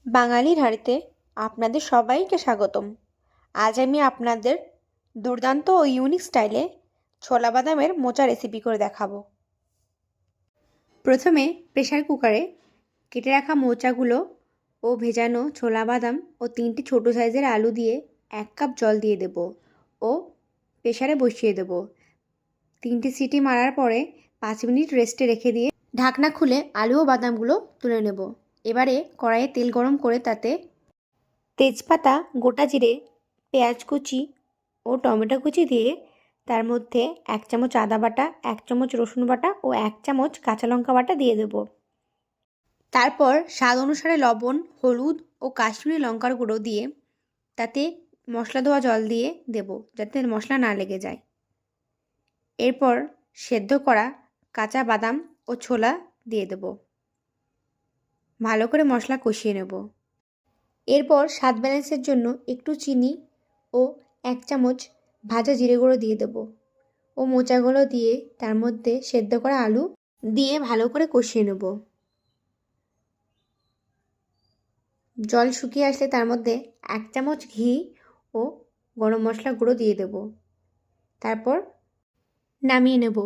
বাঙালির হাঁড়িতে আপনাদের সবাইকে স্বাগতম। আজ আমি আপনাদের দুর্দান্ত ও ইউনিক স্টাইলে ছোলা বাদামের মোচা রেসিপি করে দেখাবো। প্রথমে প্রেসার কুকারে কেটে রাখা মোচাগুলো ও ভেজানো ছোলা বাদাম ও 3টি ছোট সাইজের আলু দিয়ে 1 কাপ জল দিয়ে দেব ও প্রেসারে বসিয়ে দেব। 3টি সিটি মারার পরে 5 মিনিট রেস্টে রেখে দিয়ে ঢাকনা খুলে আলু ও বাদামগুলো তুলে নেব। এবারে কড়াইয়ে তেল গরম করে তাতে তেজপাতা, গোটা জিরে, পেঁয়াজ কুচি ও টমেটো কুচি দিয়ে তার মধ্যে 1 চামচ আদা বাটা, 1 চামচ রসুন বাটা ও 1 চামচ কাঁচা লঙ্কা বাটা দিয়ে দেব। তারপর স্বাদ অনুসারে লবণ, হলুদ ও কাশ্মীরি লঙ্কার গুঁড়ো দিয়ে তাতে মশলা ধোয়া জল দিয়ে দেব, যাতে মশলা না লেগে যায়। এরপর সেদ্ধ করা কাঁচা বাদাম ও ছোলা দিয়ে দেব। ভালো করে মশলা কষিয়ে নেব। এরপর স্বাদ ব্যালেন্সের জন্য একটু চিনি ও 1 চামচ ভাজা জিরে গুঁড়ো দিয়ে দেব ও মোচাগুলো দিয়ে তার মধ্যে সেদ্ধ করা আলু দিয়ে ভালো করে কষিয়ে নেব। জল শুকিয়ে আসলে তার মধ্যে 1 চামচ ঘি ও গরম মশলা গুঁড়ো দিয়ে দেব। তারপর নামিয়ে নেব।